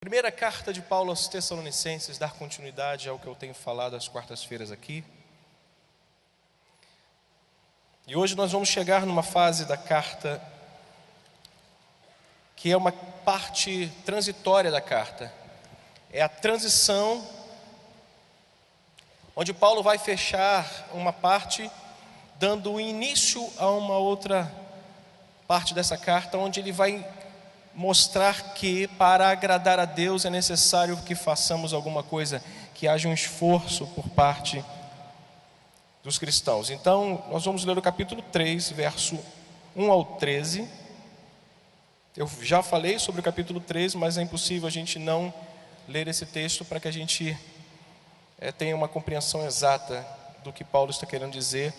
Primeira carta de Paulo aos Tessalonicenses, dar continuidade ao que eu tenho falado às quartas-feiras aqui. E hoje nós vamos chegar numa fase da carta que é uma parte transitória da carta. É a transição, onde Paulo vai fechar uma parte, dando início a uma outra parte dessa carta, onde ele vai mostrar que para agradar a Deus é necessário que façamos alguma coisa, que haja um esforço por parte dos cristãos. Então, nós vamos ler o capítulo 3, verso 1 ao 13. Eu já falei sobre o capítulo 3, mas é impossível a gente não ler esse texto para que a gente tenha uma compreensão exata do que Paulo está querendo dizer.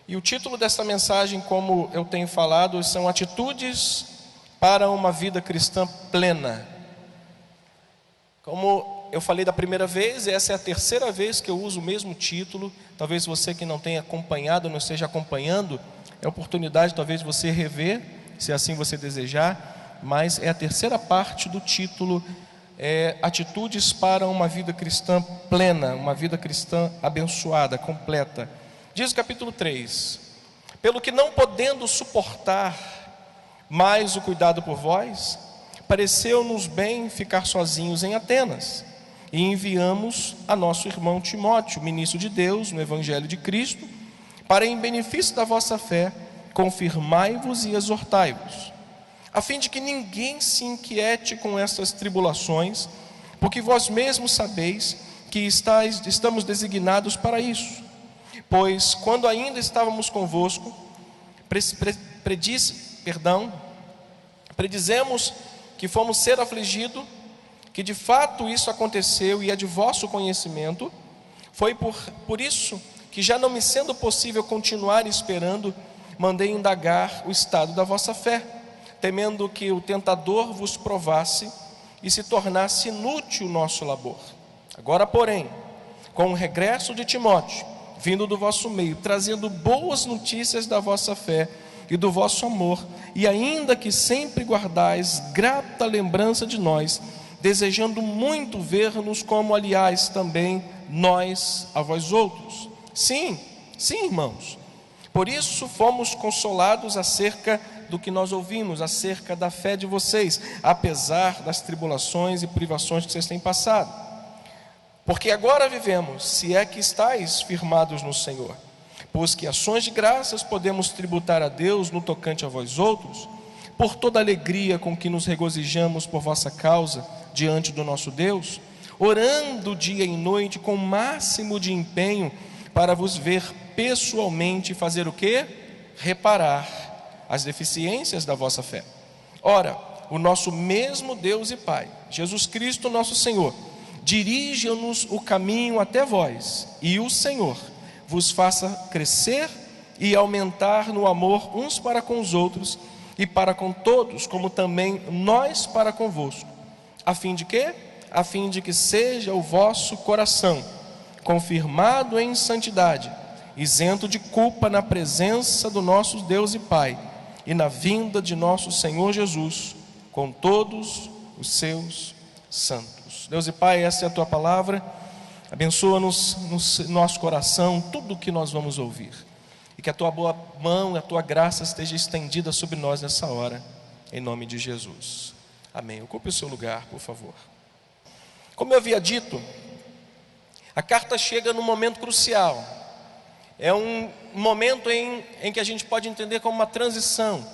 E o título dessa mensagem, como eu tenho falado, são Atitudes para uma vida cristã plena. Como eu falei da primeira vez, essa é a terceira vez que eu uso o mesmo título. Talvez você que não tenha acompanhado, não esteja acompanhando, é oportunidade talvez de você rever, se assim você desejar, mas é a terceira parte do título, Atitudes para uma vida cristã plena, uma vida cristã abençoada, completa. Diz o capítulo 3: pelo que não podendo suportar mais o cuidado por vós, pareceu-nos bem ficar sozinhos em Atenas, e enviamos a nosso irmão Timóteo, ministro de Deus no Evangelho de Cristo, para em benefício da vossa fé, confirmai-vos e exortai-vos, a fim de que ninguém se inquiete com estas tribulações, porque vós mesmos sabeis que estamos designados para isso. Pois quando ainda estávamos convosco, predizemos que fomos ser afligidos, que de fato isso aconteceu e é de vosso conhecimento. Foi por isso que, já não me sendo possível continuar esperando, mandei indagar o estado da vossa fé, temendo que o tentador vos provasse e se tornasse inútil o nosso labor. Agora, porém, com o regresso de Timóteo, vindo do vosso meio, trazendo boas notícias da vossa fé e do vosso amor, e ainda que sempre guardais grata lembrança de nós, desejando muito ver-nos, como aliás também nós a vós outros. Sim, irmãos, por isso fomos consolados acerca do que nós ouvimos, acerca da fé de vocês, apesar das tribulações e privações que vocês têm passado. Porque agora vivemos, se é que estáis firmados no Senhor, pois que ações de graças podemos tributar a Deus no tocante a vós outros, por toda a alegria com que nos regozijamos por vossa causa diante do nosso Deus, orando dia e noite com o máximo de empenho para vos ver pessoalmente e fazer o quê? Reparar as deficiências da vossa fé. Ora, o nosso mesmo Deus e Pai, Jesus Cristo nosso Senhor, dirija-nos o caminho até vós, e o Senhor vos faça crescer e aumentar no amor uns para com os outros e para com todos, como também nós para convosco, a fim de quê? A fim de que seja o vosso coração confirmado em santidade, isento de culpa na presença do nosso Deus e Pai e na vinda de nosso Senhor Jesus com todos os seus santos. Deus e Pai, essa é a tua palavra. Abençoa-nos no nosso coração tudo o que nós vamos ouvir, e que a tua boa mão, a tua graça esteja estendida sobre nós nessa hora, em nome de Jesus, amém. Ocupe o seu lugar, por favor. Como eu havia dito, a carta chega num momento crucial. É um momento em que a gente pode entender como uma transição,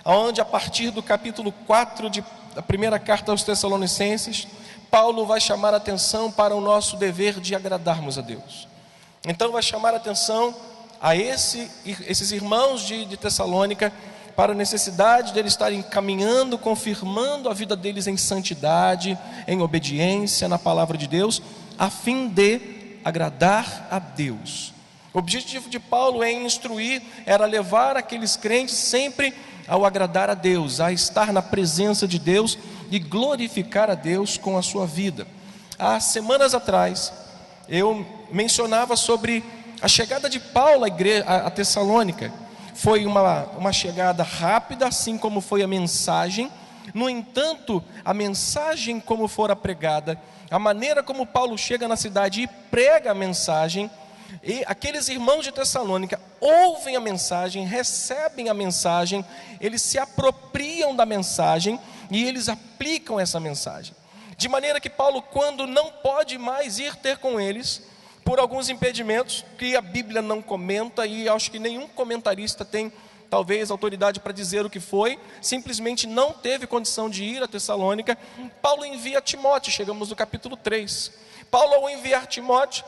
onde a partir do capítulo 4 da primeira carta aos Tessalonicenses, Paulo vai chamar a atenção para o nosso dever de agradarmos a Deus. Então vai chamar a atenção a esses irmãos de Tessalônica para a necessidade de eles estarem caminhando, confirmando a vida deles em santidade, em obediência na palavra de Deus, a fim de agradar a Deus. O objetivo de Paulo em instruir era levar aqueles crentes sempre ao agradar a Deus, a estar na presença de Deus e glorificar a Deus com a sua vida. Há semanas atrás eu mencionava sobre a chegada de Paulo a Tessalônica. Foi uma chegada rápida, assim como foi a mensagem, No entanto, a mensagem como fora pregada, a maneira como Paulo chega na cidade e prega a mensagem, e aqueles irmãos de Tessalônica ouvem a mensagem, recebem a mensagem, eles se apropriam da mensagem e eles aplicam essa mensagem. De maneira que Paulo, quando não pode mais ir ter com eles, por alguns impedimentos que a Bíblia não comenta, e acho que nenhum comentarista tem talvez autoridade para dizer o que foi, simplesmente não teve condição de ir a Tessalônica, Paulo envia Timóteo. Chegamos no capítulo 3. Paulo, ao enviar Timóteo,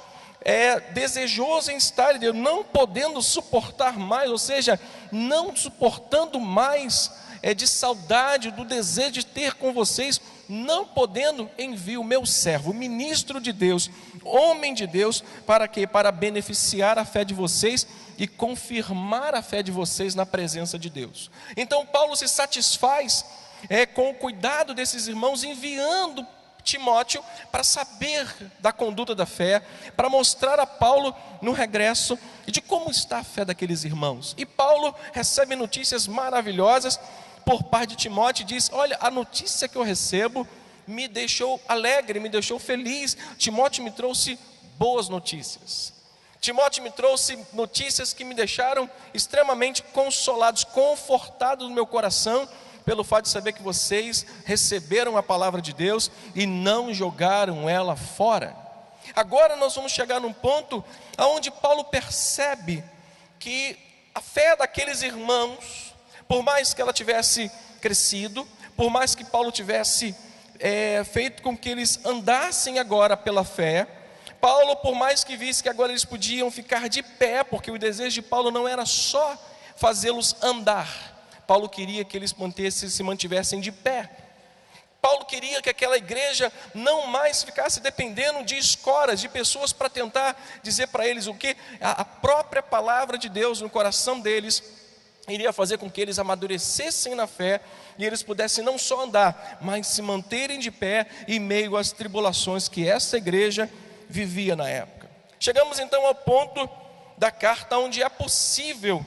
desejoso em estar, não podendo suportar mais, ou seja, não suportando mais, de saudade, do desejo de ter com vocês, não podendo, envio o meu servo, ministro de Deus, homem de Deus, para quê? Para beneficiar a fé de vocês e confirmar a fé de vocês na presença de Deus. Então Paulo se satisfaz com o cuidado desses irmãos, enviando Timóteo para saber da conduta da fé, para mostrar a Paulo no regresso de como está a fé daqueles irmãos. E Paulo recebe notícias maravilhosas por parte de Timóteo e diz: olha, a notícia que eu recebo me deixou alegre, me deixou feliz. Timóteo me trouxe boas notícias. Timóteo me trouxe notícias que me deixaram extremamente consolados, confortados no meu coração, pelo fato de saber que vocês receberam a palavra de Deus e não jogaram ela fora. Agora nós vamos chegar num ponto onde Paulo percebe que a fé daqueles irmãos, por mais que ela tivesse crescido, por mais que Paulo tivesse feito com que eles andassem agora pela fé, Paulo, por mais que visse que agora eles podiam ficar de pé, porque o desejo de Paulo não era só fazê-los andar, Paulo queria que eles se mantivessem de pé. Paulo queria que aquela igreja não mais ficasse dependendo de escoras, de pessoas para tentar dizer para eles o que a própria palavra de Deus no coração deles iria fazer com que eles amadurecessem na fé e eles pudessem não só andar, mas se manterem de pé em meio às tribulações que essa igreja vivia na época. Chegamos então ao ponto da carta onde é possível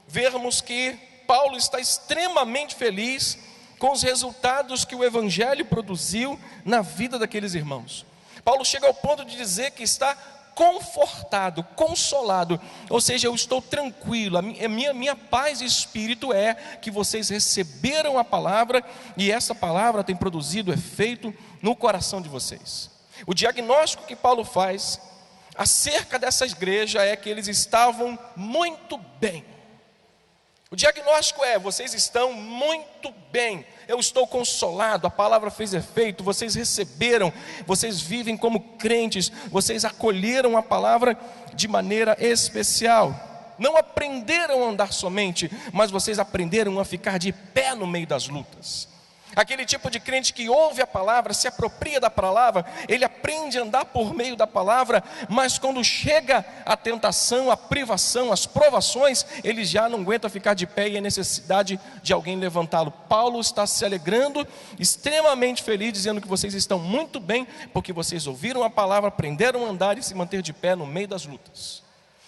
vermos que Paulo está extremamente feliz com os resultados que o Evangelho produziu na vida daqueles irmãos. Paulo chega ao ponto de dizer que está confortado, consolado, ou seja, eu estou tranquilo, a minha paz de espírito é que vocês receberam a palavra e essa palavra tem produzido efeito no coração de vocês. O diagnóstico que Paulo faz acerca dessa igreja é que eles estavam muito bem. O diagnóstico é: vocês estão muito bem, eu estou consolado, a palavra fez efeito, vocês receberam, vocês vivem como crentes, vocês acolheram a palavra de maneira especial. Não aprenderam a andar somente, mas vocês aprenderam a ficar de pé no meio das lutas. Aquele tipo de crente que ouve a palavra, se apropria da palavra, ele aprende a andar por meio da palavra, mas quando chega a tentação, a privação, as provações, ele já não aguenta ficar de pé e é necessidade de alguém levantá-lo. Paulo está se alegrando, extremamente feliz, dizendo que vocês estão muito bem, porque vocês ouviram a palavra, aprenderam a andar e se manter de pé no meio das lutas.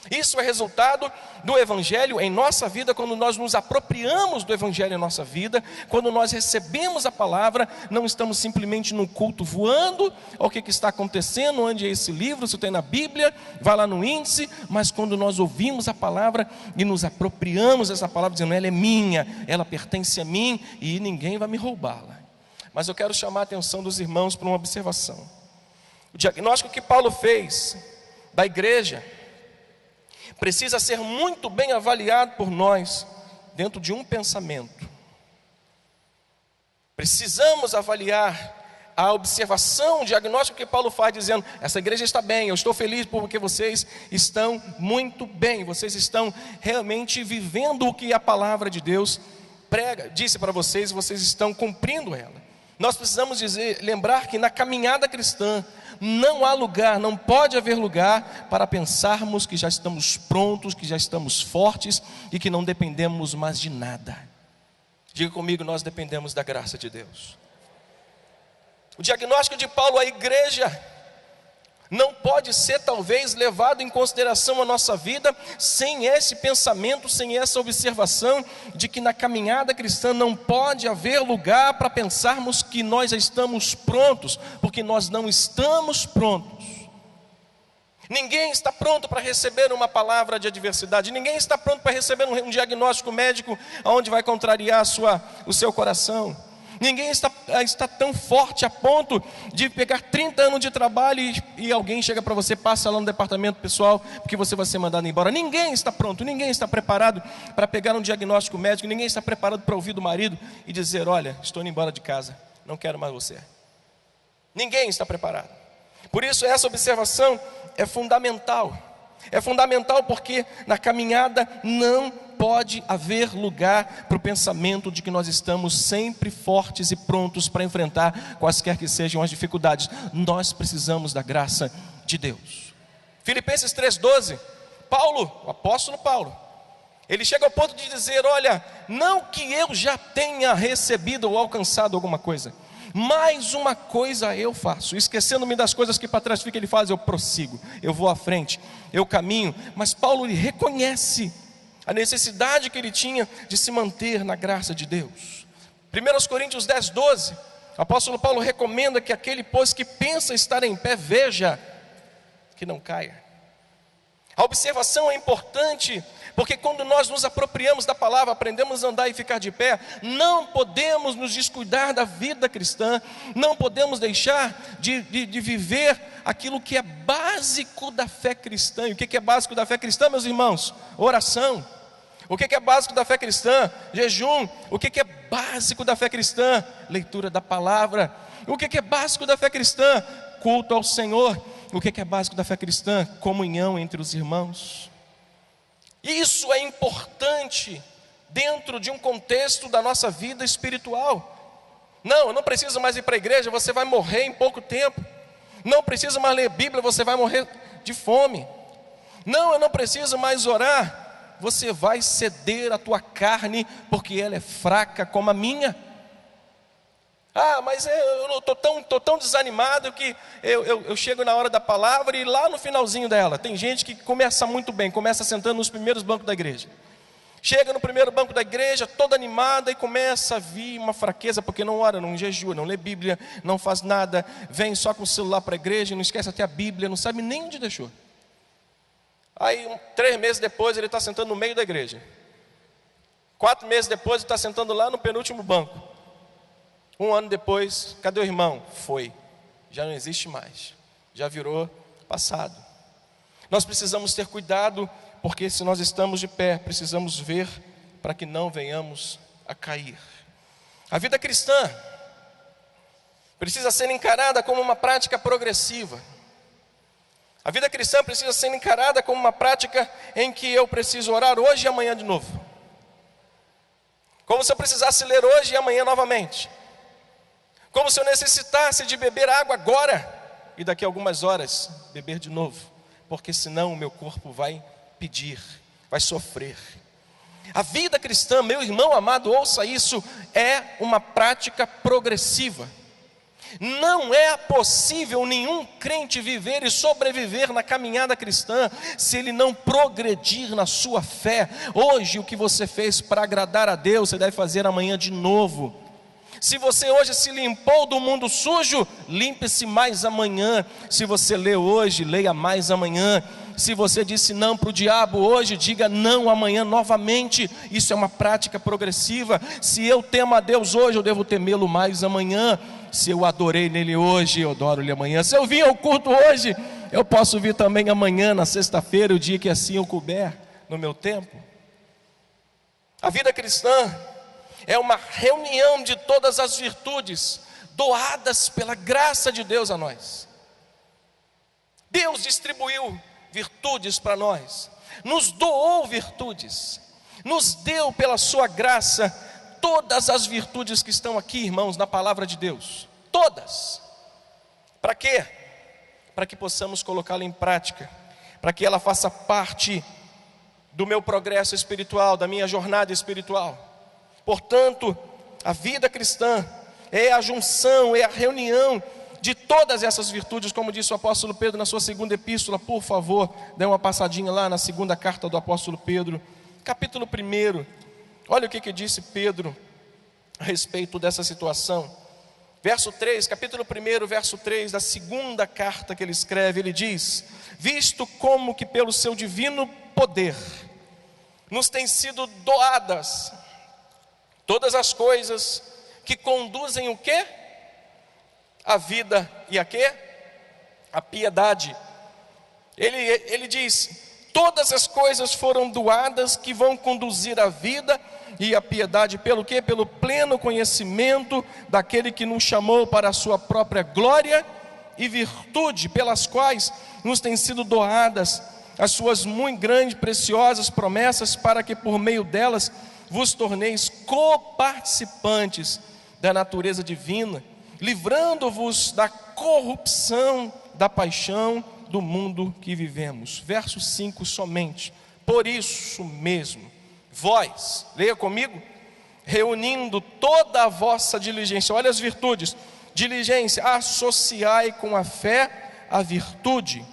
Isso é resultado do Evangelho em nossa vida, quando nós nos apropriamos do Evangelho em nossa vida, quando nós recebemos a palavra, não estamos simplesmente no culto voando, o que está acontecendo, onde é esse livro, se tem na Bíblia, vai lá no índice, mas quando nós ouvimos a palavra e nos apropriamos dessa palavra, dizendo, ela é minha, ela pertence a mim e ninguém vai me roubá-la. Mas eu quero chamar a atenção dos irmãos para uma observação. O diagnóstico que Paulo fez da igreja precisa ser muito bem avaliado por nós dentro de um pensamento. Precisamos avaliar a observação, o diagnóstico que Paulo faz, dizendo, essa igreja está bem, eu estou feliz porque vocês estão muito bem, vocês estão realmente vivendo o que a palavra de Deus disse para vocês, e vocês estão cumprindo ela. Nós precisamos lembrar que na caminhada cristã não há lugar, não pode haver lugar para pensarmos que já estamos prontos, que já estamos fortes e que não dependemos mais de nada. Diga comigo, nós dependemos da graça de Deus. O diagnóstico de Paulo à igreja não pode ser talvez levado em consideração a nossa vida sem esse pensamento, sem essa observação de que na caminhada cristã não pode haver lugar para pensarmos que nós já estamos prontos, porque nós não estamos prontos. Ninguém está pronto para receber uma palavra de adversidade, ninguém está pronto para receber um diagnóstico médico onde vai contrariar o seu coração. Ninguém está tão forte a ponto de pegar 30 anos de trabalho e alguém chega para você, passa lá no departamento pessoal, porque você vai ser mandado embora. Ninguém está pronto, ninguém está preparado para pegar um diagnóstico médico, ninguém está preparado para ouvir do marido e dizer: olha, estou indo embora de casa, não quero mais você. Ninguém está preparado. Por isso essa observação é fundamental. É fundamental porque na caminhada não pode haver lugar para o pensamento de que nós estamos sempre fortes e prontos para enfrentar quaisquer que sejam as dificuldades. Nós precisamos da graça de Deus. Filipenses 3,12, Paulo, o apóstolo Paulo, ele chega ao ponto de dizer: olha, não que eu já tenha recebido ou alcançado alguma coisa, mais uma coisa eu faço, esquecendo-me das coisas que para trás ficam, ele faz, eu prossigo, eu vou à frente, eu caminho. Mas Paulo, ele reconhece a necessidade que ele tinha de se manter na graça de Deus. 1 Coríntios 10,12, o apóstolo Paulo recomenda que aquele, pois, que pensa estar em pé, veja que não caia. A observação é importante, porque quando nós nos apropriamos da palavra, aprendemos a andar e ficar de pé, não podemos nos descuidar da vida cristã, não podemos deixar de viver aquilo que é básico da fé cristã. E o que é básico da fé cristã, meus irmãos? Oração. O que é básico da fé cristã? Jejum. O que é básico da fé cristã? Leitura da palavra. O que é básico da fé cristã? Culto ao Senhor. O que é básico da fé cristã? Comunhão entre os irmãos. Isso é importante dentro de um contexto da nossa vida espiritual. Não, eu não preciso mais ir para a igreja, você vai morrer em pouco tempo. Não preciso mais ler Bíblia, você vai morrer de fome. Não, eu não preciso mais orar, você vai ceder a tua carne, porque ela é fraca como a minha. Ah, mas eu estou tão desanimado que eu chego na hora da palavra e lá no finalzinho dela, tem gente que começa muito bem, começa sentando nos primeiros bancos da igreja. Chega no primeiro banco da igreja, toda animada, e começa a vir uma fraqueza, porque não ora, não jejua, não lê Bíblia, não faz nada, vem só com o celular para a igreja, não esquece até a Bíblia, não sabe nem onde deixou. Aí 3 meses depois ele está sentando no meio da igreja. 4 meses depois ele está sentando lá no penúltimo banco. 1 ano depois, cadê o irmão? Foi, já não existe mais, já virou passado. Nós precisamos ter cuidado, porque se nós estamos de pé, precisamos ver para que não venhamos a cair. A vida cristã precisa ser encarada como uma prática progressiva. A vida cristã precisa ser encarada como uma prática em que eu preciso orar hoje e amanhã de novo. Como se eu precisasse ler hoje e amanhã novamente. Como se eu necessitasse de beber água agora e daqui a algumas horas beber de novo, porque senão o meu corpo vai pedir, vai sofrer. A vida cristã, meu irmão amado, ouça isso, é uma prática progressiva. Não é possível nenhum crente viver e sobreviver na caminhada cristã se ele não progredir na sua fé. Hoje o que você fez para agradar a Deus, você deve fazer amanhã de novo. Se você hoje se limpou do mundo sujo, limpe-se mais amanhã. Se você lê hoje, leia mais amanhã. Se você disse não para o diabo hoje, diga não amanhã novamente. Isso é uma prática progressiva. Se eu temo a Deus hoje, eu devo temê-lo mais amanhã. Se eu adorei nele hoje, eu adoro-lhe amanhã. Se eu vim ao culto hoje, eu posso vir também amanhã, na sexta-feira, o dia que assim eu couber no meu tempo. A vida cristã é uma reunião de todas as virtudes doadas pela graça de Deus a nós. Deus distribuiu virtudes para nós, nos doou virtudes, nos deu pela sua graça todas as virtudes que estão aqui, irmãos, na palavra de Deus. Todas. Para quê? Para que possamos colocá-la em prática, para que ela faça parte do meu progresso espiritual, da minha jornada espiritual. Portanto, a vida cristã é a junção, é a reunião de todas essas virtudes, como disse o apóstolo Pedro na sua segunda epístola. Por favor, dê uma passadinha lá na segunda carta do apóstolo Pedro, capítulo 1. Olha o que disse Pedro a respeito dessa situação. Verso 3, capítulo 1, verso 3 da segunda carta que ele escreve, ele diz: visto como que pelo seu divino poder nos têm sido doadas todas as coisas que conduzem o quê? A vida e a quê? A piedade. Ele diz: todas as coisas foram doadas que vão conduzir a vida e a piedade, pelo quê? Pelo pleno conhecimento daquele que nos chamou para a sua própria glória e virtude, pelas quais nos têm sido doadas as suas muito grandes e preciosas promessas, para que por meio delas vos torneis coparticipantes da natureza divina, livrando-vos da corrupção da paixão do mundo que vivemos. Verso 5 somente: por isso mesmo, vós, leia comigo, reunindo toda a vossa diligência, olha as virtudes, diligência, associai com a fé a virtude,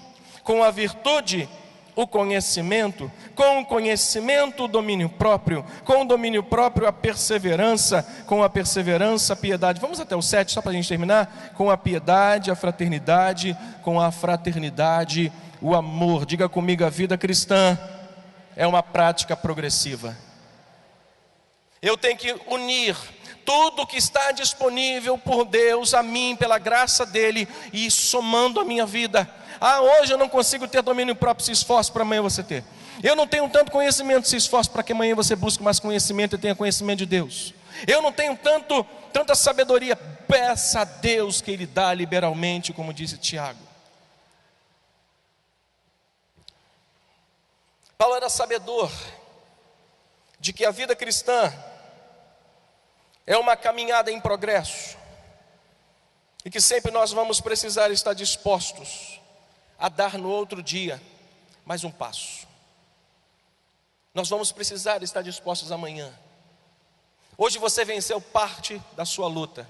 com a virtude o conhecimento, com o conhecimento o domínio próprio, com o domínio próprio a perseverança, com a perseverança a piedade. Vamos até o 7 só para a gente terminar. Com a piedade a fraternidade, com a fraternidade o amor. Diga comigo: a vida cristã é uma prática progressiva. Eu tenho que unir tudo que está disponível por Deus a mim, pela graça dele, e somando a minha vida. Hoje eu não consigo ter domínio próprio, se esforce para amanhã você ter. Eu não tenho tanto conhecimento, se esforce para que amanhã você busque mais conhecimento e tenha conhecimento de Deus. Eu não tenho tanta sabedoria, peça a Deus que Ele dá liberalmente, como disse Tiago. Paulo era sabedor de que a vida cristã é uma caminhada em progresso, e que sempre nós vamos precisar estar dispostos a dar no outro dia mais um passo. Nós vamos precisar estar dispostos amanhã. Hoje você venceu parte da sua luta,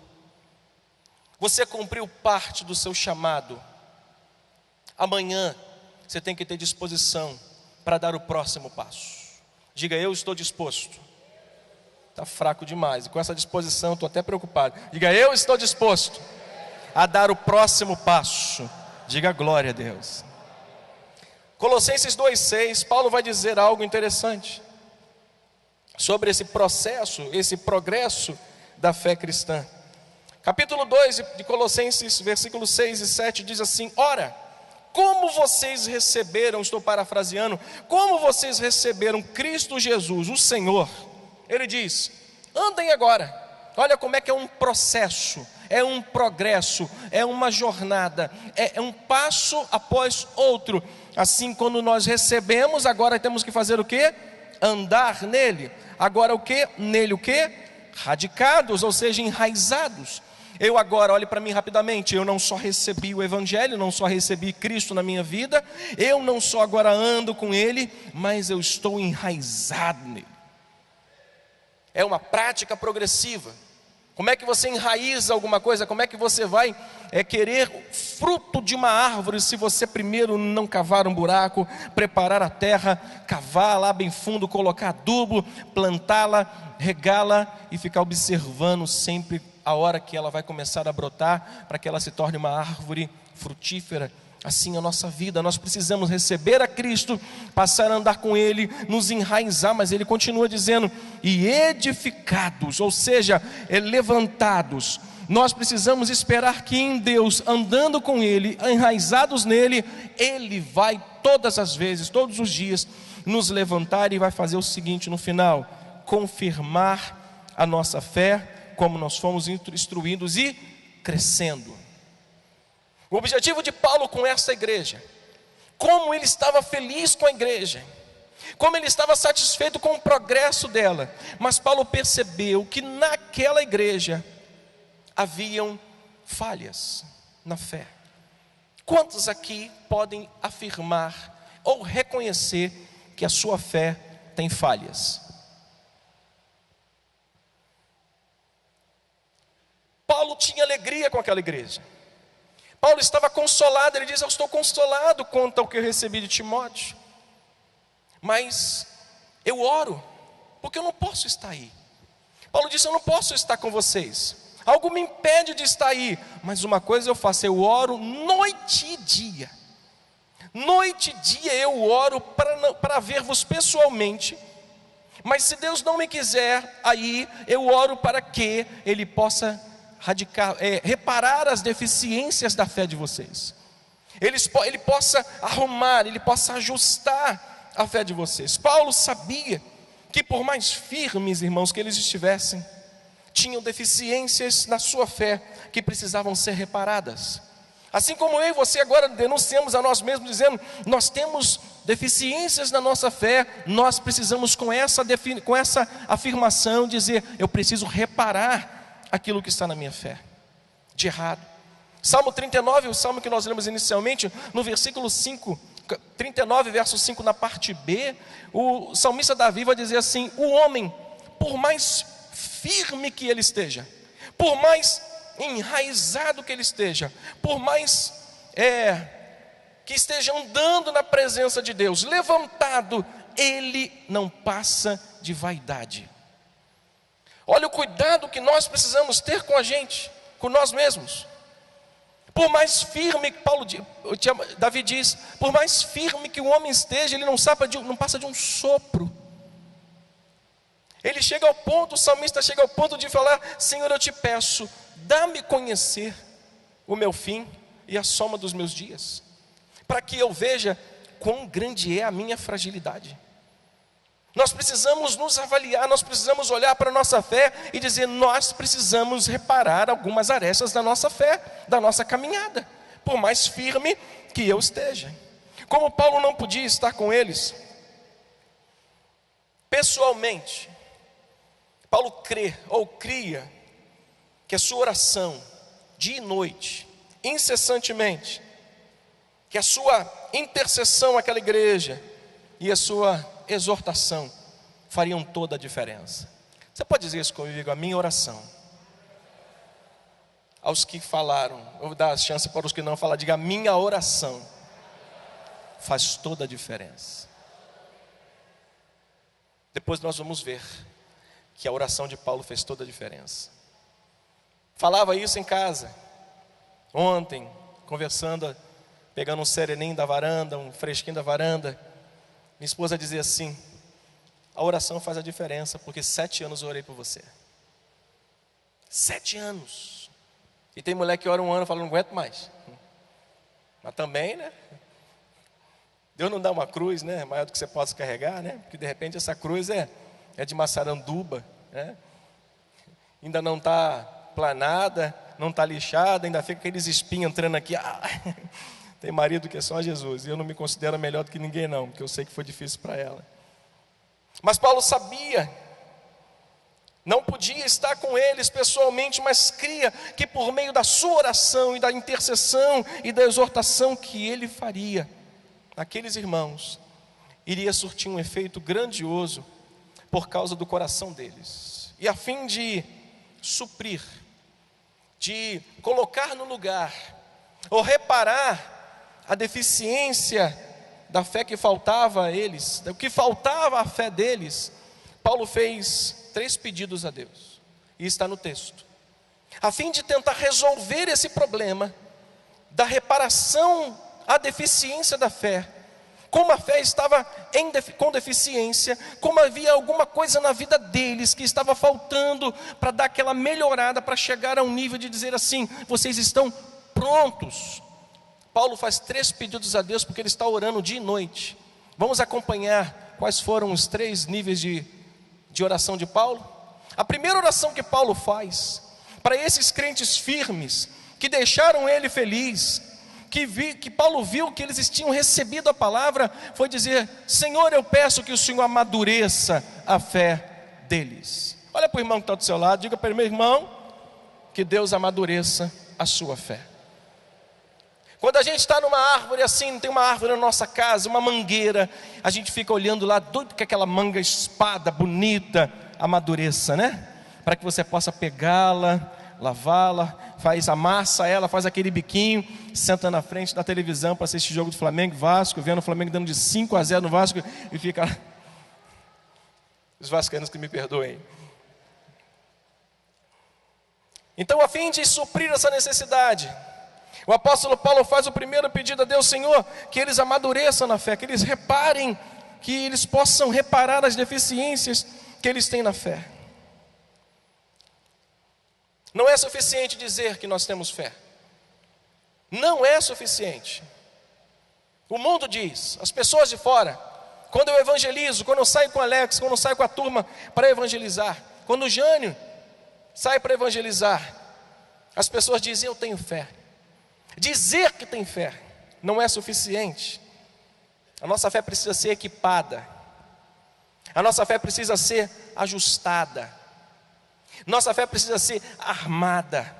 você cumpriu parte do seu chamado. Amanhã você tem que ter disposição para dar o próximo passo. Diga: eu estou disposto. Está fraco demais, e com essa disposição estou até preocupado. Diga: eu estou disposto a dar o próximo passo. Diga glória a Deus. Colossenses 2,6, Paulo vai dizer algo interessante sobre esse processo, esse progresso da fé cristã. Capítulo 2 de Colossenses, versículos 6 e 7 diz assim: ora, como vocês receberam, estou parafraseando, como vocês receberam Cristo Jesus, o Senhor, ele diz: andem agora. Olha como é que é um processo, é um progresso, é uma jornada, é um passo após outro. Assim, quando nós recebemos, agora temos que fazer o quê? Andar nele. Agora o quê? Nele o quê? Radicados, ou seja, enraizados. Eu agora, olhe para mim rapidamente, eu não só recebi o Evangelho, não só recebi Cristo na minha vida, eu não só agora ando com Ele, mas eu estou enraizado nele. É uma prática progressiva. Como é que você enraiza alguma coisa? Como é que você vai querer fruto de uma árvore se você primeiro não cavar um buraco, preparar a terra, cavar lá bem fundo, colocar adubo, plantá-la, regá-la e ficar observando sempre a hora que ela vai começar a brotar, para que ela se torne uma árvore frutífera? Assim a nossa vida, nós precisamos receber a Cristo, passar a andar com Ele, nos enraizar, mas Ele continua dizendo, e edificados, ou seja, levantados. Nós precisamos esperar que em Deus, andando com Ele, enraizados nele, Ele vai todas as vezes, todos os dias, nos levantar e vai fazer o seguinte no final: confirmar a nossa fé, como nós fomos instruídos e crescendo. O objetivo de Paulo com essa igreja, como ele estava feliz com a igreja, como ele estava satisfeito com o progresso dela, mas Paulo percebeu que naquela igreja haviam falhas na fé. Quantos aqui podem afirmar ou reconhecer que a sua fé tem falhas? Paulo tinha alegria com aquela igreja. Paulo estava consolado, ele diz: eu estou consolado quanto ao que eu recebi de Timóteo, mas eu oro, porque eu não posso estar aí. Paulo disse: eu não posso estar com vocês, algo me impede de estar aí, mas uma coisa eu faço, eu oro noite e dia. Noite e dia eu oro para ver-vos pessoalmente, mas se Deus não me quiser aí, eu oro para que Ele possa reparar as deficiências da fé de vocês. Ele possa arrumar, Ele possa ajustar a fé de vocês. Paulo sabia que por mais firmes, irmãos, que eles estivessem, tinham deficiências na sua fé que precisavam ser reparadas. Assim como eu e você agora denunciamos a nós mesmos, dizendo: nós temos deficiências na nossa fé, nós precisamos com essa afirmação dizer: eu preciso reparar aquilo que está na minha fé, de errado. Salmo 39, o salmo que nós lemos inicialmente, no versículo 5, 39, verso 5, na parte B, o salmista Davi vai dizer assim: o homem, por mais firme que ele esteja, por mais enraizado que ele esteja, por mais que esteja andando na presença de Deus, levantado, ele não passa de vaidade. Olha o cuidado que nós precisamos ter com a gente, com nós mesmos. Por mais firme que Davi diz, por mais firme que o homem esteja, ele não passa de um sopro. Ele chega ao ponto, o salmista chega ao ponto de falar: Senhor, eu te peço, dá-me conhecer o meu fim e a soma dos meus dias, para que eu veja quão grande é a minha fragilidade. Nós precisamos nos avaliar, nós precisamos olhar para a nossa fé e dizer: nós precisamos reparar algumas arestas da nossa fé, da nossa caminhada, por mais firme que eu esteja. Como Paulo não podia estar com eles pessoalmente, Paulo cria que a sua oração, dia e noite, incessantemente, que a sua intercessão àquela igreja e a sua exortação fariam toda a diferença. Você pode dizer isso comigo? A minha oração. Aos que falaram, eu vou dar a chance para os que não falaram, diga: a minha oração faz toda a diferença. Depois nós vamos ver que a oração de Paulo fez toda a diferença. Falava isso em casa, ontem, conversando, pegando um sereninho da varanda, um fresquinho da varanda. Minha esposa dizia assim: a oração faz a diferença, porque 7 anos eu orei por você. 7 anos. E tem mulher que ora 1 ano e fala: não aguento mais. Mas também, né? Deus não dá uma cruz, né, maior do que você possa carregar, né? Porque de repente essa cruz é de maçaranduba, né? Ainda não está planada, não está lixada, ainda fica aqueles espinhos entrando aqui. Tem marido que é só Jesus, e eu não me considero melhor do que ninguém não, porque eu sei que foi difícil para ela. Mas Paulo sabia, não podia estar com eles pessoalmente, mas cria que por meio da sua oração e da intercessão e da exortação que ele faria naqueles irmãos, iria surtir um efeito grandioso por causa do coração deles. E a fim de suprir, de colocar no lugar, ou reparar a deficiência da fé que faltava a eles, o que faltava à fé deles, Paulo fez 3 pedidos a Deus, e está no texto, a fim de tentar resolver esse problema da reparação à deficiência da fé. Como a fé estava com deficiência, como havia alguma coisa na vida deles que estava faltando para dar aquela melhorada, para chegar a um nível de dizer assim: vocês estão prontos. Paulo faz 3 pedidos a Deus, porque ele está orando dia e noite. Vamos acompanhar quais foram os 3 níveis de oração de Paulo. A primeira oração que Paulo faz para esses crentes firmes, que deixaram ele feliz, que Paulo viu que eles tinham recebido a palavra, foi dizer: Senhor, eu peço que o Senhor amadureça a fé deles. Olha para o irmão que está do seu lado, diga para ele: meu irmão, que Deus amadureça a sua fé. Quando a gente está numa árvore assim, tem uma árvore na nossa casa, uma mangueira, a gente fica olhando lá, doido que aquela manga espada bonita amadureça, né? Para que você possa pegá-la, lavá-la, amassa ela, faz aquele biquinho, senta na frente da televisão para assistir jogo do Flamengo e Vasco, vendo o Flamengo dando de 5-0 no Vasco e fica... Os vascaínos que me perdoem. Então, a fim de suprir essa necessidade, o apóstolo Paulo faz o primeiro pedido a Deus: Senhor, que eles amadureçam na fé, que eles reparem, que eles possam reparar as deficiências que eles têm na fé. Não é suficiente dizer que nós temos fé. Não é suficiente. O mundo diz, as pessoas de fora, quando eu evangelizo, quando eu saio com o Alex, quando eu saio com a turma para evangelizar, quando o Jânio sai para evangelizar, as pessoas dizem: eu tenho fé. Dizer que tem fé não é suficiente. A nossa fé precisa ser equipada. A nossa fé precisa ser ajustada. Nossa fé precisa ser armada.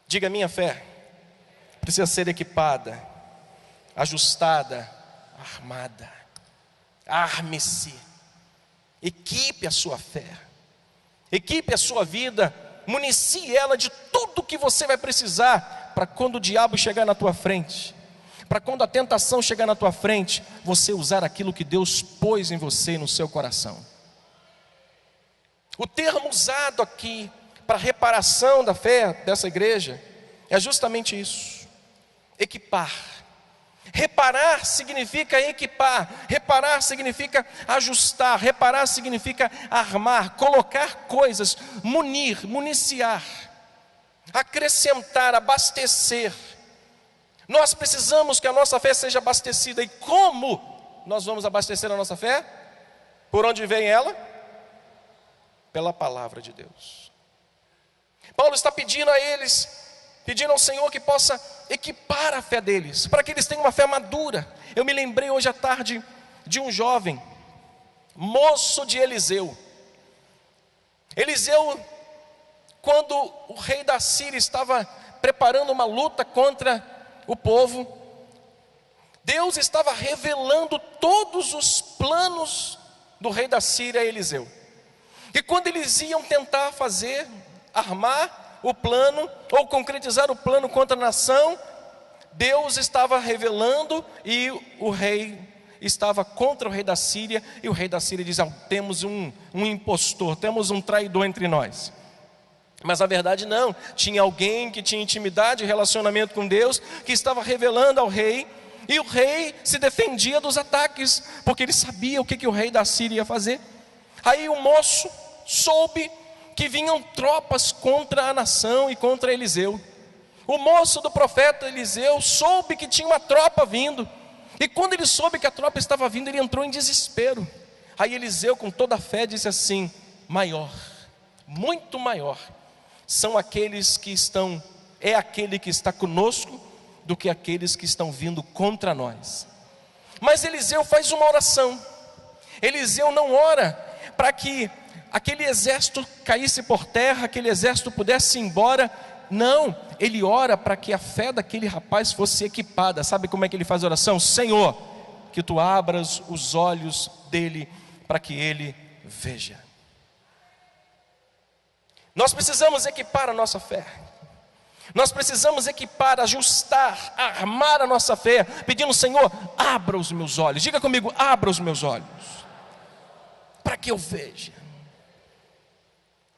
Diga: minha fé precisa ser equipada, ajustada, armada. Arme-se. Equipe a sua fé. Equipe a sua vida. Municie ela de tudo que você vai precisar para quando o diabo chegar na tua frente, para quando a tentação chegar na tua frente, você usar aquilo que Deus pôs em você e no seu coração. O termo usado aqui para reparação da fé dessa igreja é justamente isso: equipar. Reparar significa equipar, reparar significa ajustar, reparar significa armar, colocar coisas, municiar, acrescentar, abastecer. Nós precisamos que a nossa fé seja abastecida. E como nós vamos abastecer a nossa fé? Por onde vem ela? Pela palavra de Deus. Paulo está pedindo a eles, pedindo ao Senhor que possa equipar a fé deles, para que eles tenham uma fé madura. Eu me lembrei hoje à tarde de um jovem, moço de Eliseu. Eliseu, quando o rei da Síria estava preparando uma luta contra o povo, Deus estava revelando todos os planos do rei da Síria a Eliseu. E quando eles iam tentar armar o plano, ou concretizar o plano contra a nação, Deus estava revelando, e o rei estava contra o rei da Síria, e o rei da Síria diz: temos um impostor, temos um traidor entre nós. Mas na verdade não, tinha alguém que tinha intimidade e relacionamento com Deus, que estava revelando ao rei, e o rei se defendia dos ataques, porque ele sabia o que o rei da Síria ia fazer. Aí o moço soube que vinham tropas contra a nação e contra Eliseu. O moço do profeta Eliseu soube que tinha uma tropa vindo, e quando ele soube que a tropa estava vindo, ele entrou em desespero. Aí Eliseu, com toda a fé, disse assim: maior, muito maior são aqueles que estão, é aquele que está conosco, do que aqueles que estão vindo contra nós. Mas Eliseu faz uma oração. Eliseu não ora para que aquele exército caísse por terra, aquele exército pudesse ir embora. Não, ele ora para que a fé daquele rapaz fosse equipada. Sabe como é que ele faz a oração? Senhor, que tu abras os olhos dele para que ele veja. Nós precisamos equipar a nossa fé. Nós precisamos equipar, ajustar, armar a nossa fé, pedindo: Senhor, abra os meus olhos. Diga comigo: abra os meus olhos, para que eu veja.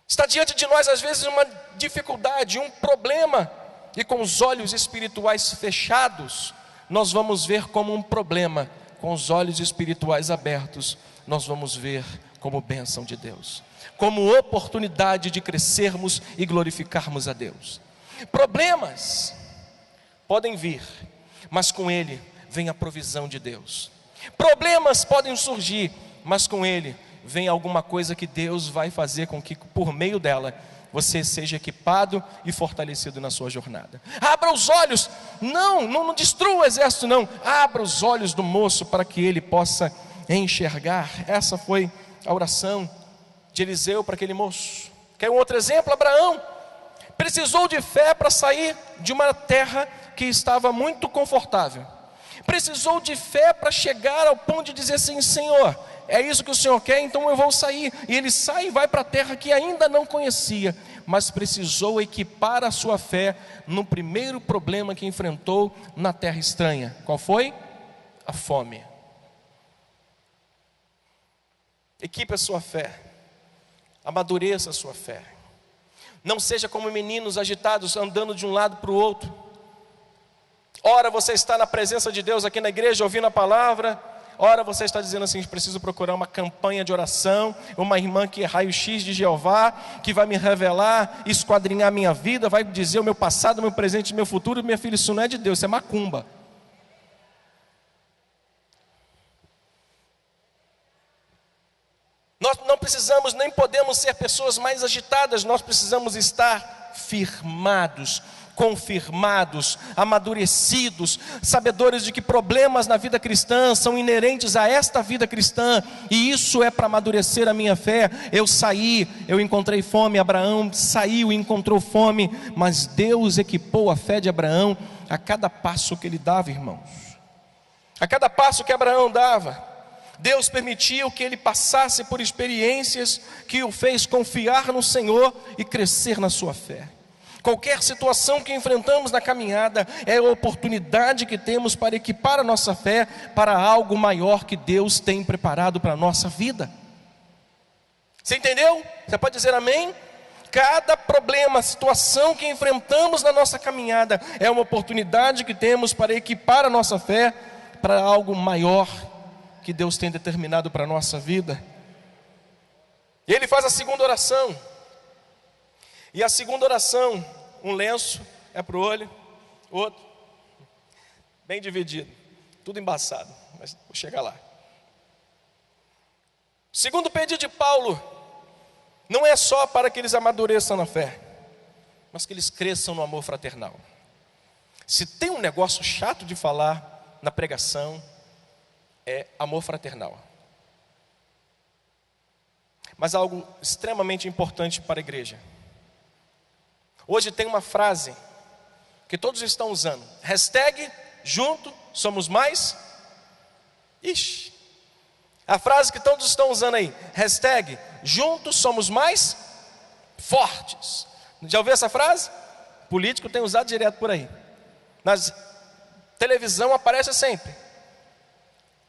Está diante de nós às vezes uma dificuldade, um problema, e com os olhos espirituais fechados, nós vamos ver como um problema. Com os olhos espirituais abertos, nós vamos ver como bênção de Deus, como oportunidade de crescermos e glorificarmos a Deus. Problemas podem vir, mas com ele vem a provisão de Deus. Problemas podem surgir, mas com ele vem alguma coisa que Deus vai fazer com que por meio dela você seja equipado e fortalecido na sua jornada. Abra os olhos, não destrua o exército não, abra os olhos do moço para que ele possa enxergar. Essa foi a oração de Eliseu para aquele moço. Quer um outro exemplo? Abraão precisou de fé para sair de uma terra que estava muito confortável. Precisou de fé para chegar ao ponto de dizer assim: Senhor, é isso que o Senhor quer, então eu vou sair. E ele sai e vai para a terra que ainda não conhecia. mas precisou equipar a sua fé no primeiro problema que enfrentou na terra estranha. Qual foi? A fome. Equipe a sua fé, amadureça a sua fé. Não seja como meninos agitados andando de um lado para o outro. Ora você está na presença de Deus aqui na igreja ouvindo a palavra, ora você está dizendo assim: preciso procurar uma campanha de oração, uma irmã que é raio-x de Jeová, que vai me revelar, esquadrinhar a minha vida, vai dizer o meu passado, o meu presente, o meu futuro. Minha filha, isso não é de Deus, isso é macumba. Nós não precisamos nem podemos ser pessoas mais agitadas, nós precisamos estar firmados, confirmados, amadurecidos, sabedores de que problemas na vida cristã são inerentes a esta vida cristã, e isso é para amadurecer a minha fé. Eu encontrei fome. Abraão saiu e encontrou fome, mas Deus equipou a fé de Abraão a cada passo que ele dava, irmãos. A cada passo que Abraão dava, Deus permitiu que ele passasse por experiências que o fez confiar no Senhor e crescer na sua fé. Qualquer situação que enfrentamos na caminhada é a oportunidade que temos para equipar a nossa fé para algo maior que Deus tem preparado para a nossa vida. Você entendeu? Você pode dizer amém? Cada problema, situação que enfrentamos na nossa caminhada é uma oportunidade que temos para equipar a nossa fé para algo maior que Deus tem determinado para a nossa vida. E ele faz a segunda oração. E a segunda oração, um lenço é para o olho, outro bem dividido, tudo embaçado, mas vou chegar lá. O segundo pedido de Paulo não é só para que eles amadureçam na fé, mas que eles cresçam no amor fraternal. Se tem um negócio chato de falar na pregação, é amor fraternal. Mas algo extremamente importante para a igreja. Hoje tem uma frase que todos estão usando: hashtag junto somos mais. Ixi, a frase que todos estão usando aí, hashtag juntos somos mais fortes. Já ouviu essa frase? O político tem usado direto por aí. Na televisão aparece sempre.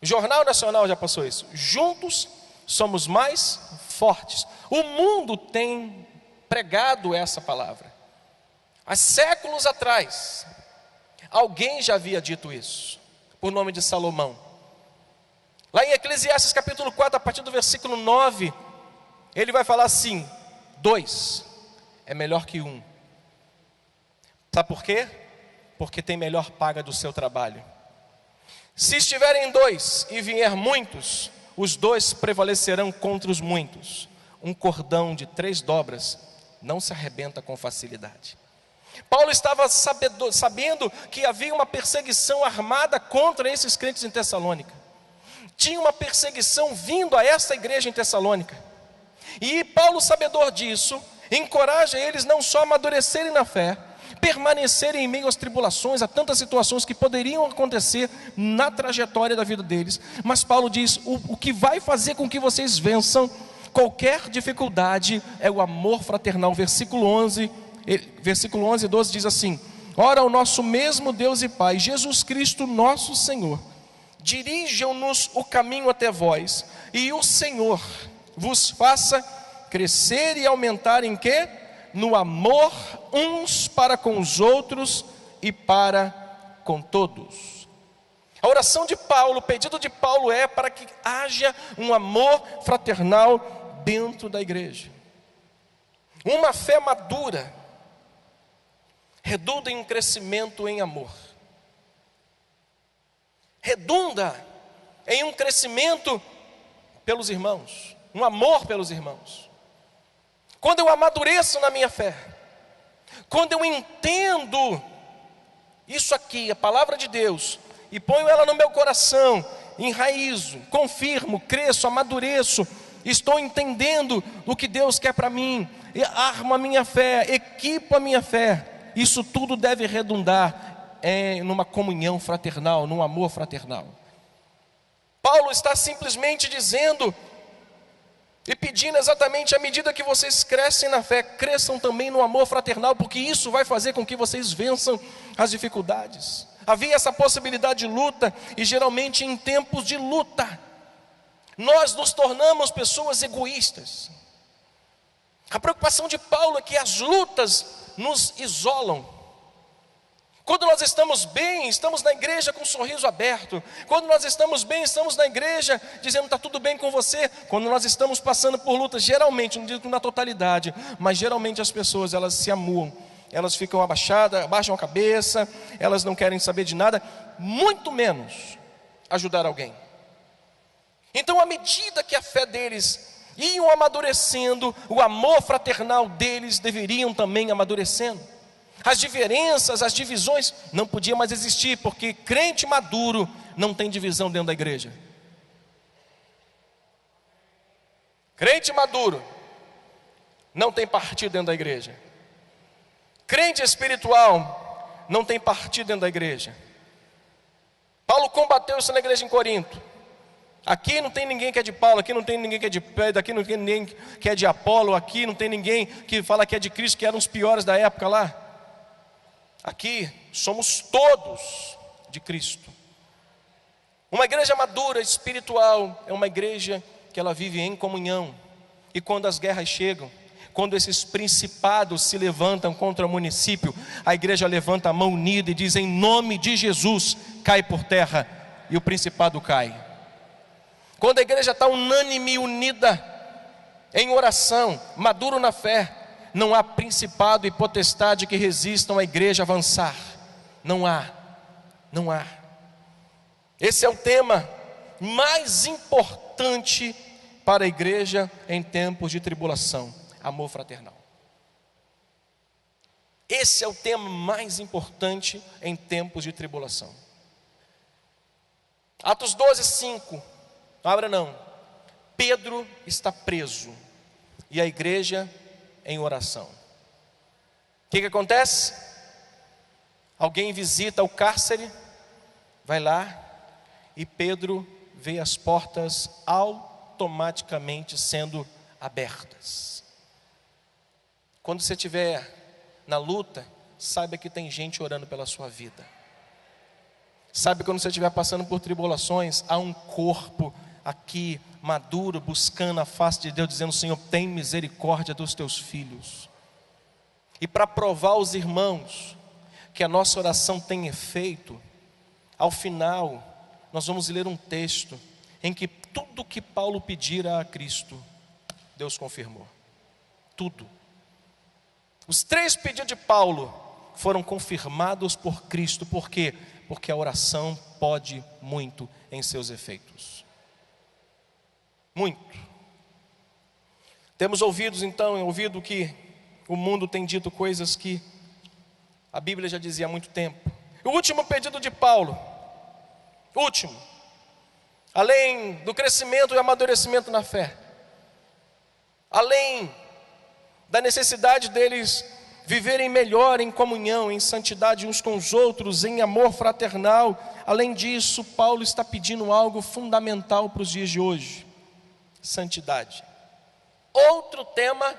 O Jornal Nacional já passou isso. Juntos somos mais fortes. O mundo tem pregado essa palavra. Há séculos atrás, alguém já havia dito isso, por nome de Salomão. Lá em Eclesiastes capítulo 4, a partir do versículo 9, ele vai falar assim: 2 é melhor que 1. Sabe por quê? Porque tem melhor paga do seu trabalho. Se estiverem 2 e vier muitos, os 2 prevalecerão contra os muitos. Um cordão de 3 dobras não se arrebenta com facilidade. Paulo estava sabendo que havia uma perseguição armada contra esses crentes em Tessalônica. Tinha uma perseguição vindo a essa igreja em Tessalônica. E Paulo, sabedor disso, encoraja eles não só a amadurecerem na fé, permanecerem em meio às tribulações, a tantas situações que poderiam acontecer na trajetória da vida deles. Mas Paulo diz: o que vai fazer com que vocês vençam qualquer dificuldade é o amor fraternal. Versículo 11 e 12 diz assim: ora, o nosso mesmo Deus e Pai, Jesus Cristo nosso Senhor, dirijam-nos o caminho até vós, e o Senhor vos faça crescer e aumentar em quê? No amor uns para com os outros e para com todos. A oração de Paulo, o pedido de Paulo é para que haja um amor fraternal dentro da igreja. Uma fé madura redunda em um crescimento em amor. Redunda em um crescimento pelos irmãos, um amor pelos irmãos. Quando eu amadureço na minha fé, quando eu entendo isso aqui, a palavra de Deus, e ponho ela no meu coração, enraizo, confirmo, cresço, amadureço, estou entendendo o que Deus quer para mim, armo a minha fé, equipo a minha fé, isso tudo deve redundar numa comunhão fraternal, num amor fraternal. Paulo está simplesmente dizendo E pedindo exatamente, à medida que vocês crescem na fé, cresçam também no amor fraternal, porque isso vai fazer com que vocês vençam as dificuldades. Havia essa possibilidade de luta, e geralmente em tempos de luta, nós nos tornamos pessoas egoístas. A preocupação de Paulo é que as lutas nos isolam. Quando nós estamos bem, estamos na igreja com um sorriso aberto. Quando nós estamos bem, estamos na igreja dizendo está tudo bem com você. Quando nós estamos passando por lutas, geralmente, não digo na totalidade, mas geralmente as pessoas, elas se amuam. Elas ficam abaixadas, abaixam a cabeça, elas não querem saber de nada, muito menos ajudar alguém. Então, à medida que a fé deles iam amadurecendo, o amor fraternal deles deveriam também amadurecendo. As diferenças, as divisões não podiam mais existir, porque crente maduro não tem divisão dentro da igreja. Crente maduro não tem partido dentro da igreja. Crente espiritual não tem partido dentro da igreja. Paulo combateu isso na igreja em Corinto. Aqui não tem ninguém que é de Paulo, aqui não tem ninguém que é de Pedro, aqui não tem ninguém que é de Apolo, aqui não tem ninguém que fala que é de Cristo, que eram os piores da época lá. Aqui somos todos de Cristo. Uma igreja madura, espiritual, é uma igreja que ela vive em comunhão. E quando as guerras chegam, quando esses principados se levantam contra o município, a igreja levanta a mão unida e diz: em nome de Jesus, cai por terra, e o principado cai. Quando a igreja está unânime e unida em oração, maduro na fé, não há principado e potestade que resistam à igreja avançar. Não há. Esse é o tema mais importante para a igreja em tempos de tribulação: amor fraternal. Esse é o tema mais importante em tempos de tribulação. Atos 12:5. Não abra não. Pedro está preso e a igreja em oração. O que acontece? Alguém visita o cárcere, vai lá, e Pedro vê as portas automaticamente sendo abertas. Quando você estiver na luta, saiba que tem gente orando pela sua vida. Sabe, quando você estiver passando por tribulações, há um corpo aqui maduro, buscando a face de Deus, dizendo: Senhor, tem misericórdia dos teus filhos. E para provar aos irmãos que a nossa oração tem efeito, ao final nós vamos ler um texto em que tudo que Paulo pedira a Cristo, Deus confirmou. Tudo. Os 3 pedidos de Paulo foram confirmados por Cristo. Por quê? Porque a oração pode muito em seus efeitos. Muito. Temos ouvido que o mundo tem dito coisas que a Bíblia já dizia há muito tempo. O último pedido de Paulo, além do crescimento e amadurecimento na fé, além da necessidade deles viverem melhor em comunhão, em santidade uns com os outros, em amor fraternal, além disso, Paulo está pedindo algo fundamental para os dias de hoje: santidade. Outro tema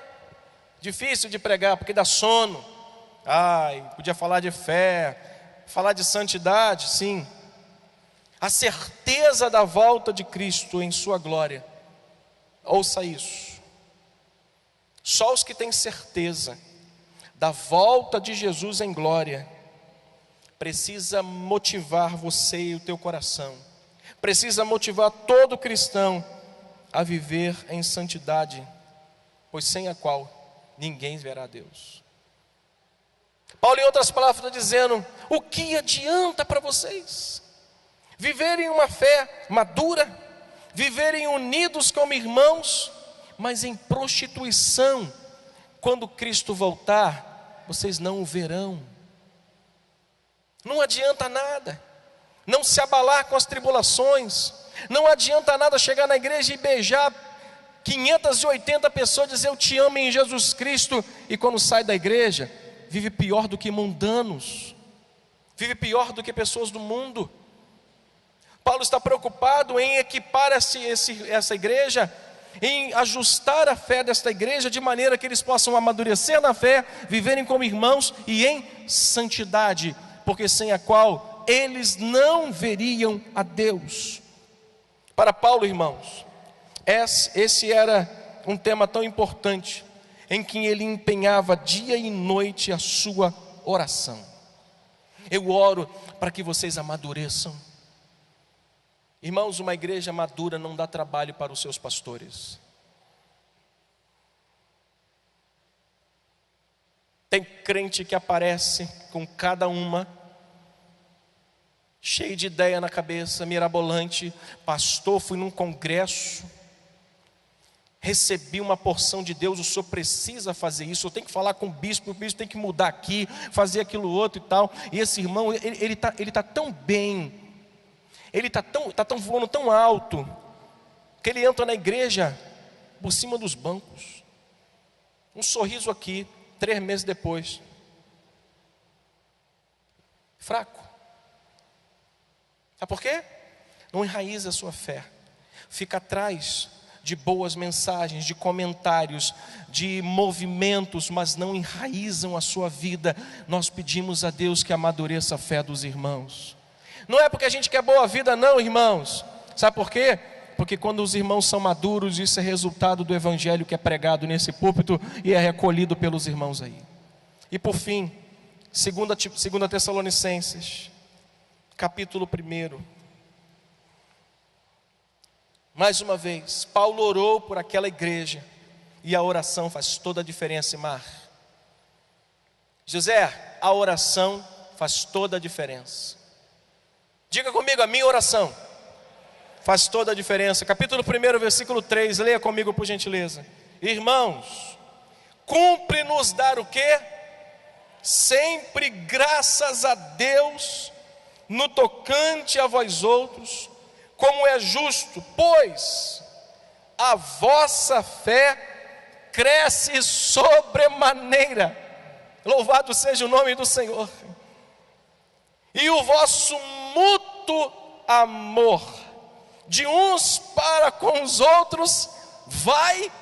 difícil de pregar, porque dá sono. Podia falar de fé, falar de santidade, sim. A certeza da volta de Cristo em sua glória. Ouça isso. Só os que têm certeza da volta de Jesus em glória precisa motivar você e o teu coração. Precisa motivar todo cristão a viver em santidade, pois sem a qual ninguém verá Deus. Paulo, em outras palavras, está dizendo: o que adianta para vocês viverem uma fé madura, viverem unidos como irmãos, mas em prostituição? Quando Cristo voltar, vocês não o verão. Não adianta nada não se abalar com as tribulações. Não adianta nada chegar na igreja e beijar 580 pessoas, dizer eu te amo em Jesus Cristo, e quando sai da igreja, vive pior do que mundanos, vive pior do que pessoas do mundo. Paulo está preocupado em equipar essa igreja em ajustar a fé desta igreja de maneira que eles possam amadurecer na fé, viverem como irmãos e em santidade, porque sem a qual eles não veriam a Deus. Para Paulo, irmãos, esse era um tema tão importante, em que ele empenhava dia e noite a sua oração. Eu oro para que vocês amadureçam. Irmãos, uma igreja madura não dá trabalho para os seus pastores. Tem crente que aparece com cada uma, cheio de ideia na cabeça, mirabolante. Pastor, fui num congresso, recebi uma porção de Deus, o senhor precisa fazer isso, eu tenho que falar com o bispo tem que mudar aqui, fazer aquilo outro e tal. E esse irmão, ele tá tão bem, ele tá voando tão alto, que ele entra na igreja por cima dos bancos. Um sorriso aqui, 3 meses depois, fraco. Sabe por quê? Não enraiza a sua fé, fica atrás de boas mensagens, de comentários, de movimentos, mas não enraizam a sua vida. Nós pedimos a Deus que amadureça a fé dos irmãos. Não é porque a gente quer boa vida não, irmãos. Sabe por quê? Porque quando os irmãos são maduros, isso é resultado do evangelho que é pregado nesse púlpito e é recolhido pelos irmãos aí. E por fim, 2 Tessalonicenses, capítulo 1. Mais uma vez, Paulo orou por aquela igreja, e a oração faz toda a diferença, Mar. José, a oração faz toda a diferença. Diga comigo, a minha oração faz toda a diferença. Capítulo 1, versículo 3, leia comigo por gentileza. Irmãos, cumpre-nos dar o quê? Sempre graças a Deus, no tocante a vós outros, como é justo, pois a vossa fé cresce sobremaneira. Louvado seja o nome do Senhor. E o vosso mútuo amor de uns para com os outros vai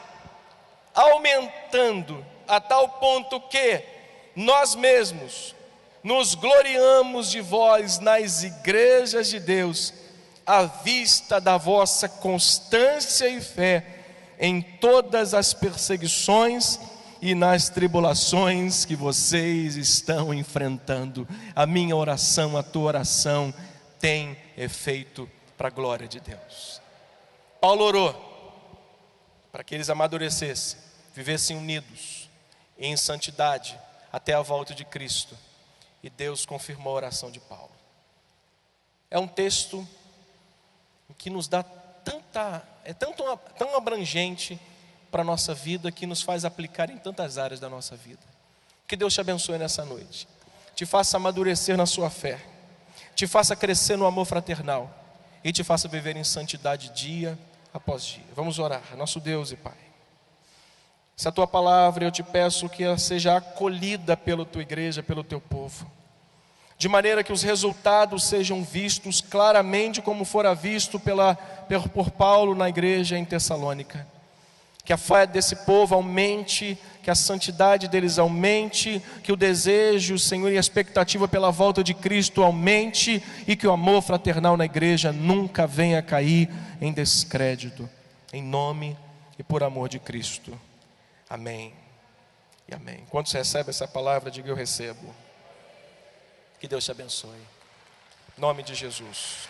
aumentando, a tal ponto que nós mesmos nos gloriamos de vós nas igrejas de Deus, à vista da vossa constância e fé em todas as perseguições e nas tribulações que vocês estão enfrentando. A minha oração, a tua oração tem efeito para a glória de Deus. Paulo orou para que eles amadurecessem, vivessem unidos em santidade até a volta de Cristo, e Deus confirmou a oração de Paulo. É um texto que nos dá tão abrangente para a nossa vida, que nos faz aplicar em tantas áreas da nossa vida. Que Deus te abençoe nessa noite, te faça amadurecer na sua fé, te faça crescer no amor fraternal e te faça viver em santidade dia após dia. Vamos orar. Nosso Deus e Pai, se a tua palavra, eu te peço que ela seja acolhida pela tua igreja, pelo teu povo, de maneira que os resultados sejam vistos claramente, como fora visto por Paulo na igreja em Tessalônica. Que a fé desse povo aumente, que a santidade deles aumente, que o desejo, Senhor, e a expectativa pela volta de Cristo aumente, e que o amor fraternal na igreja nunca venha a cair em descrédito. Em nome e por amor de Cristo. Amém e amém. Quando você recebe essa palavra, diga: eu recebo. Que Deus te abençoe. Em nome de Jesus.